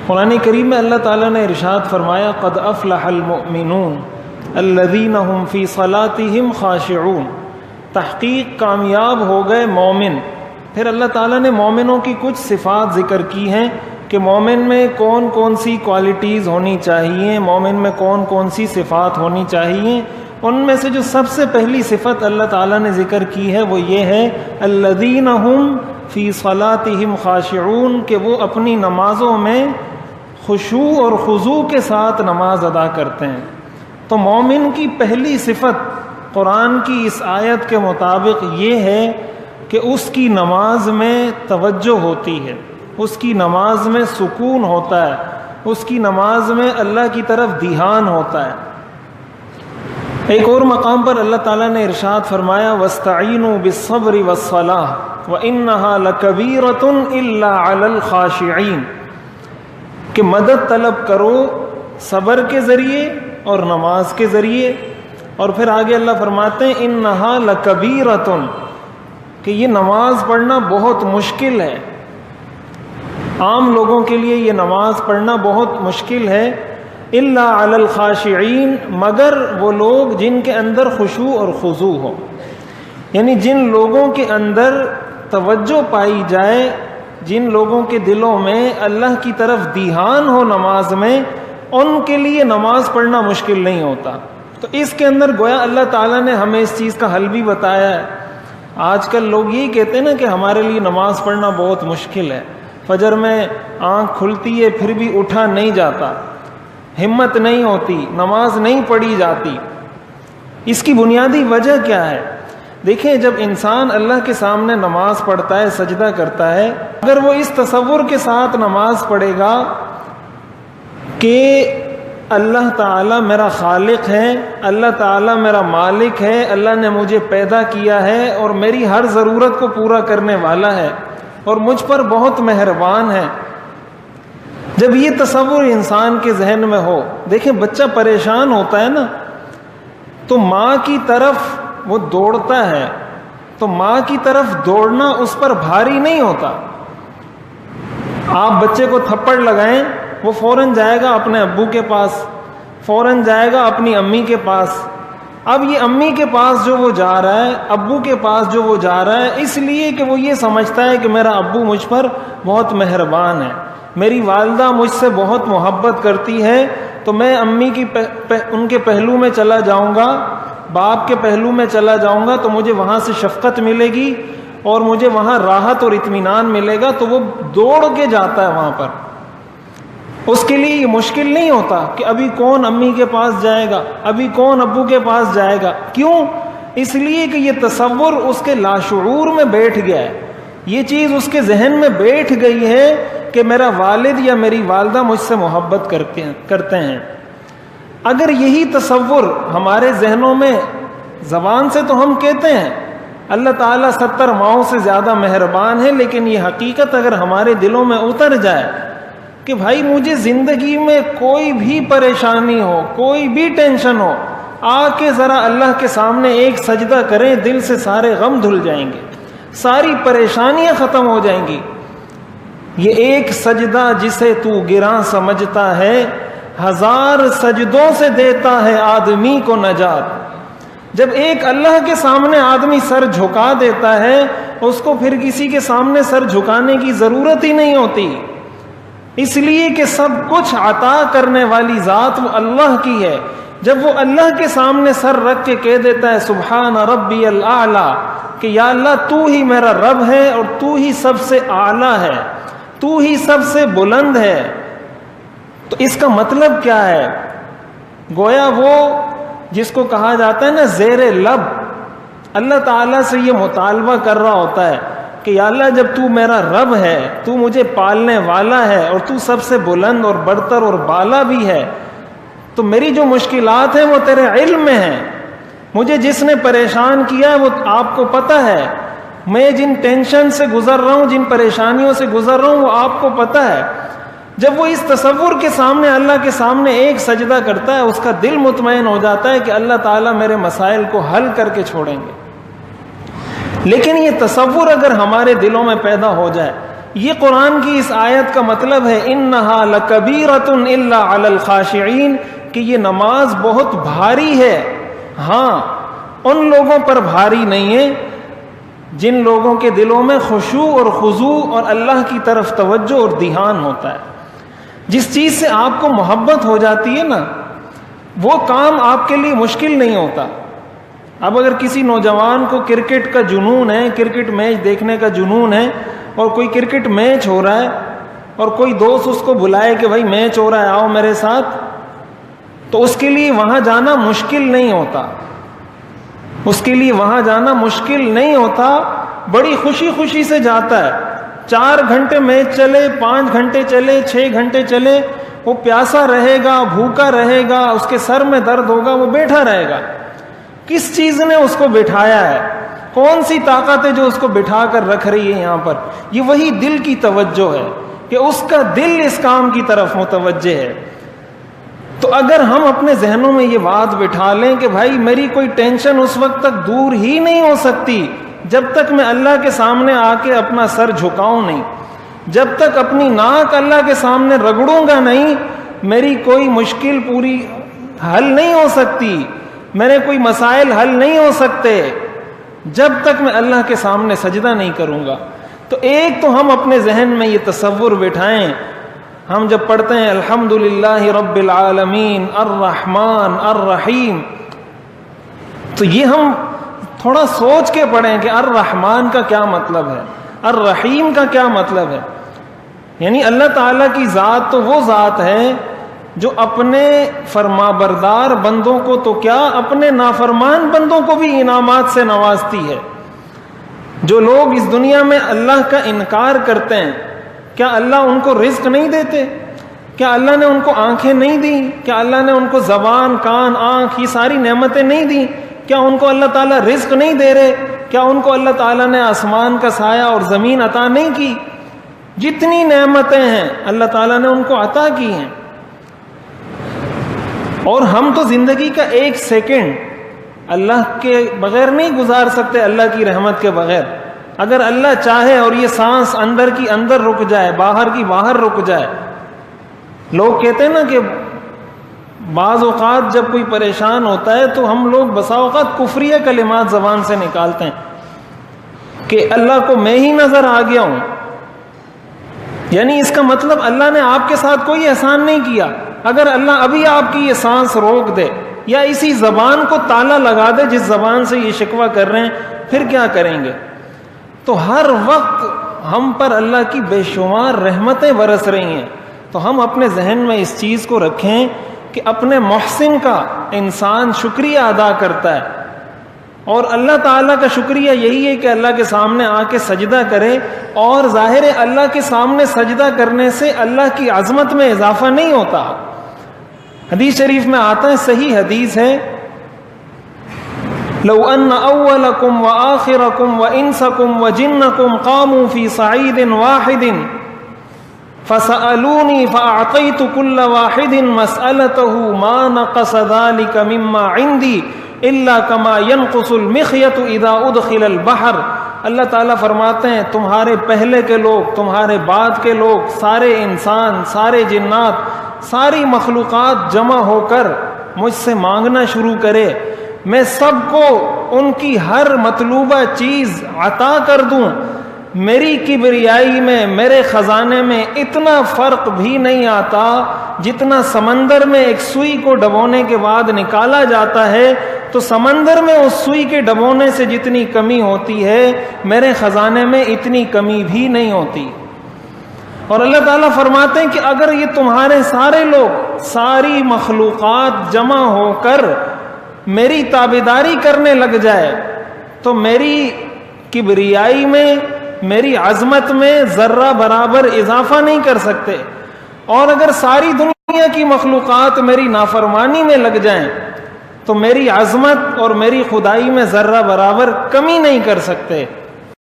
قرآن کریم میں اللہ تعالیٰ نے ارشاد فرمایا قد افلح المؤمنون الذین هم فی صلاتهم خاشعون، تحقیق کامیاب ہو گئے مومن۔ پھر اللہ تعالیٰ نے مومنوں کی کچھ صفات ذکر کی ہیں کہ مومن میں کون کون سی کوالٹیز ہونی چاہیے، مومن میں کون کون سی صفات ہونی چاہیے۔ ان میں سے جو سب سے پہلی صفت اللہ تعالیٰ نے ذکر کی ہے وہ یہ ہے الذین هم فی صلاتهم خاشعون، کہ وہ اپنی نمازوں میں خشوع اور خضوع کے ساتھ نماز ادا کرتے ہیں۔ تو مومن کی پہلی صفت قرآن کی اس آیت کے مطابق یہ ہے کہ اس کی نماز میں توجہ ہوتی ہے، اس کی نماز میں سکون ہوتا ہے، اس کی نماز میں اللہ کی طرف دھیان ہوتا ہے۔ ایک اور مقام پر اللہ تعالیٰ نے ارشاد فرمایا وَاسْتَعِينُوا بِالصَّبْرِ وَالصَّلَاةِ وَإِنَّهَا لَكَبِيرَةٌ إِلَّا عَلَى الْخَاشِعِينَ، کہ مدد طلب کرو صبر کے ذریعے اور نماز کے ذریعے۔ اور پھر آگے اللہ فرماتے ہیں اِنَّهَا لَكَبِيرَةٌ، کہ یہ نماز پڑھنا بہت مشکل ہے، عام لوگوں کے لیے یہ نماز پڑھنا بہت مشکل ہے۔ الا علی الخاشعین، مگر وہ لوگ جن کے اندر خشوع اور خضوع ہو، یعنی جن لوگوں کے اندر توجہ پائی جائے، جن لوگوں کے دلوں میں اللہ کی طرف دھیان ہو نماز میں، ان کے لیے نماز پڑھنا مشکل نہیں ہوتا۔ تو اس کے اندر گویا اللہ تعالیٰ نے ہمیں اس چیز کا حل بھی بتایا ہے۔ آج کل لوگ یہی کہتے ہیں نا کہ ہمارے لیے نماز پڑھنا بہت مشکل ہے، فجر میں آنکھ کھلتی ہے پھر بھی اٹھا نہیں جاتا، ہمت نہیں ہوتی، نماز نہیں پڑھی جاتی۔ اس کی بنیادی وجہ کیا ہے؟ دیکھیں، جب انسان اللہ کے سامنے نماز پڑھتا ہے، سجدہ کرتا ہے، اگر وہ اس تصور کے ساتھ نماز پڑھے گا کہ اللہ تعالیٰ میرا خالق ہے، اللہ تعالیٰ میرا مالک ہے، اللہ نے مجھے پیدا کیا ہے اور میری ہر ضرورت کو پورا کرنے والا ہے اور مجھ پر بہت مہربان ہے، جب یہ تصور انسان کے ذہن میں ہو، دیکھیں بچہ پریشان ہوتا ہے نا تو ماں کی طرف وہ دوڑتا ہے، تو ماں کی طرف دوڑنا اس پر بھاری نہیں ہوتا۔ آپ بچے کو تھپڑ لگائیں، وہ فوراً جائے گا اپنے ابو کے پاس، فوراً جائے گا اپنی امی کے پاس۔ اب یہ امی کے پاس جو وہ جا رہا ہے، ابو کے پاس جو وہ جا رہا ہے، اس لیے کہ وہ یہ سمجھتا ہے کہ میرا ابو مجھ پر بہت مہربان ہے، میری والدہ مجھ سے بہت محبت کرتی ہے، تو میں امی کی ان کے پہلو میں چلا جاؤں گا، باپ کے پہلو میں چلا جاؤں گا تو مجھے وہاں سے شفقت ملے گی اور مجھے وہاں راحت اور اطمینان ملے گا، تو وہ دوڑ کے جاتا ہے وہاں پر۔ اس کے لیے یہ مشکل نہیں ہوتا کہ ابھی کون امی کے پاس جائے گا، ابھی کون ابو کے پاس جائے گا۔ کیوں؟ اس لیے کہ یہ تصور اس کے لاشعور میں بیٹھ گیا ہے، یہ چیز اس کے ذہن میں بیٹھ گئی ہے کہ میرا والد یا میری والدہ مجھ سے محبت کرتے ہیں۔ اگر یہی تصور ہمارے ذہنوں میں، زبان سے تو ہم کہتے ہیں اللہ تعالیٰ 70 ماؤں سے زیادہ مہربان ہے، لیکن یہ حقیقت اگر ہمارے دلوں میں اتر جائے کہ بھائی مجھے زندگی میں کوئی بھی پریشانی ہو، کوئی بھی ٹینشن ہو، آ کے ذرا اللہ کے سامنے ایک سجدہ کریں، دل سے سارے غم دھل جائیں گے، ساری پریشانیاں ختم ہو جائیں گی۔ یہ ایک سجدہ جسے تو گراں سمجھتا ہے، 1000 سجدوں سے دیتا ہے آدمی کو نجات۔ جب ایک اللہ کے سامنے آدمی سر جھکا دیتا ہے، اس کو پھر کسی کے سامنے سر جھکانے کی ضرورت ہی نہیں ہوتی، اس لیے کہ سب کچھ عطا کرنے والی ذات وہ اللہ کی ہے۔ جب وہ اللہ کے سامنے سر رکھ کے کہہ دیتا ہے سبحان ربی الاعلی، کہ یا اللہ تو ہی میرا رب ہے اور تو ہی سب سے اعلیٰ ہے، تو ہی سب سے بلند ہے، تو اس کا مطلب کیا ہے؟ گویا وہ جس کو کہا جاتا ہے نا زیر لب، اللہ تعالیٰ سے یہ مطالبہ کر رہا ہوتا ہے کہ یا اللہ جب تو میرا رب ہے، تو مجھے پالنے والا ہے اور تو سب سے بلند اور برتر اور بالا بھی ہے، تو میری جو مشکلات ہیں وہ تیرے علم میں ہیں، مجھے جس نے پریشان کیا ہے وہ آپ کو پتہ ہے، میں جن ٹینشن سے گزر رہا ہوں، جن پریشانیوں سے گزر رہا ہوں وہ آپ کو پتہ ہے۔ جب وہ اس تصور کے سامنے اللہ کے سامنے ایک سجدہ کرتا ہے، اس کا دل مطمئن ہو جاتا ہے کہ اللہ تعالیٰ میرے مسائل کو حل کر کے چھوڑیں گے۔ لیکن یہ تصور اگر ہمارے دلوں میں پیدا ہو جائے یہ قرآن کی اس آیت کا مطلب ہے انہا لکبیرۃ الا علی الخاشعین، کہ یہ نماز بہت بھاری ہے، ہاں ان لوگوں پر بھاری نہیں ہے جن لوگوں کے دلوں میں خشوع اور خضوع اور اللہ کی طرف توجہ اور دھیان ہوتا ہے۔ جس چیز سے آپ کو محبت ہو جاتی ہے نا، وہ کام آپ کے لیے مشکل نہیں ہوتا۔ اب اگر کسی نوجوان کو کرکٹ کا جنون ہے، کرکٹ میچ دیکھنے کا جنون ہے، اور کوئی کرکٹ میچ ہو رہا ہے اور کوئی دوست اس کو بلائے کہ بھائی میچ ہو رہا ہے آؤ میرے ساتھ، تو اس کے لیے وہاں جانا مشکل نہیں ہوتا، اس کے لیے وہاں جانا مشکل نہیں ہوتا، بڑی خوشی خوشی سے جاتا ہے۔ 4 گھنٹے میچ چلے، 5 گھنٹے چلے، 6 گھنٹے چلے، وہ پیاسا رہے گا، بھوکا رہے گا، اس کے سر میں درد ہوگا، وہ بیٹھا رہے گا۔ کس چیز نے اس کو بٹھایا ہے؟ کون سی طاقت ہے جو اس کو بٹھا کر رکھ رہی ہے یہاں پر؟ یہ وہی دل کی توجہ ہے کہ اس کا دل اس کام کی طرف متوجہ ہے۔ تو اگر ہم اپنے ذہنوں میں یہ بات بٹھا لیں کہ بھائی میری کوئی ٹینشن اس وقت تک دور ہی نہیں ہو سکتی جب تک میں اللہ کے سامنے آ کے اپنا سر جھکاؤں نہیں، جب تک اپنی ناک اللہ کے سامنے رگڑوں گا نہیں، میری کوئی مشکل پوری حل نہیں ہو سکتی، میرے کوئی مسائل حل نہیں ہو سکتے جب تک میں اللہ کے سامنے سجدہ نہیں کروں گا۔ تو ایک تو ہم اپنے ذہن میں یہ تصور بٹھائیں، ہم جب پڑھتے ہیں الحمدللہ رب العالمین الرحمن الرحیم، تو یہ ہم تھوڑا سوچ کے پڑھیں کہ الرحمن کا کیا مطلب ہے، الرحیم کا کیا مطلب ہے۔ یعنی اللہ تعالیٰ کی ذات تو وہ ذات ہے جو اپنے فرما بردار بندوں کو تو کیا، اپنے نافرمان بندوں کو بھی انعامات سے نوازتی ہے۔ جو لوگ اس دنیا میں اللہ کا انکار کرتے ہیں، کیا اللہ ان کو رزق نہیں دیتے؟ کیا اللہ نے ان کو آنکھیں نہیں دی؟ کیا اللہ نے ان کو زبان، کان، آنکھ، یہ ساری نعمتیں نہیں دی؟ کیا ان کو اللہ تعالیٰ رزق نہیں دے رہے؟ کیا ان کو اللہ تعالیٰ نے آسمان کا سایہ اور زمین عطا نہیں کی؟ جتنی نعمتیں ہیں اللہ تعالیٰ نے ان کو عطا کی ہیں، اور ہم تو زندگی کا 1 سیکنڈ اللہ کے بغیر نہیں گزار سکتے، اللہ کی رحمت کے بغیر۔ اگر اللہ چاہے اور یہ سانس اندر کی اندر رک جائے، باہر کی باہر رک جائے۔ لوگ کہتے ہیں نا کہ بعض اوقات جب کوئی پریشان ہوتا ہے تو ہم لوگ بسا اوقات کفریہ کلمات زبان سے نکالتے ہیں کہ اللہ کو میں ہی نظر آ گیا ہوں، یعنی اس کا مطلب اللہ نے آپ کے ساتھ کوئی احسان نہیں کیا۔ اگر اللہ ابھی آپ کی یہ سانس روک دے یا اسی زبان کو تالا لگا دے جس زبان سے یہ شکوہ کر رہے ہیں، پھر کیا کریں گے؟ تو ہر وقت ہم پر اللہ کی بے شمار رحمتیں برس رہی ہیں۔ تو ہم اپنے ذہن میں اس چیز کو رکھیں کہ اپنے محسن کا انسان شکریہ ادا کرتا ہے، اور اللہ تعالیٰ کا شکریہ یہی ہے کہ اللہ کے سامنے آ کے سجدہ کرے، اور ظاہر ہے اللہ کے سامنے سجدہ کرنے سے اللہ کی عظمت میں اضافہ نہیں ہوتا۔ حدیث شریف میں آتا ہے، صحیح حدیث ہے، لو ان اولکم وآخرکم وانسکم وجنکم قاموا فی صعید واحد فسألونی فأعطیت کل واحد مسألته ما نقص ذلك مما عندی الا کما ينقص المخیط اذا ادخل البحر۔ اللہ تعالیٰ فرماتے ہیں تمہارے پہلے کے لوگ، تمہارے بعد کے لوگ، سارے انسان، سارے جنات، ساری مخلوقات جمع ہو کر مجھ سے مانگنا شروع کرے، میں سب کو ان کی ہر مطلوبہ چیز عطا کر دوں، میری کبریائی میں، میرے خزانے میں اتنا فرق بھی نہیں آتا جتنا سمندر میں ایک سوئی کو ڈبونے کے بعد نکالا جاتا ہے، تو سمندر میں اس سوئی کے ڈبونے سے جتنی کمی ہوتی ہے میرے خزانے میں اتنی کمی بھی نہیں ہوتی۔ اور اللہ تعالیٰ فرماتے ہیں کہ اگر یہ تمہارے سارے لوگ، ساری مخلوقات جمع ہو کر میری تابعداری کرنے لگ جائے تو میری کبریائی میں، میری عظمت میں ذرہ برابر اضافہ نہیں کر سکتے، اور اگر ساری دنیا کی مخلوقات میری نافرمانی میں لگ جائیں تو میری عظمت اور میری خدائی میں ذرہ برابر کمی نہیں کر سکتے۔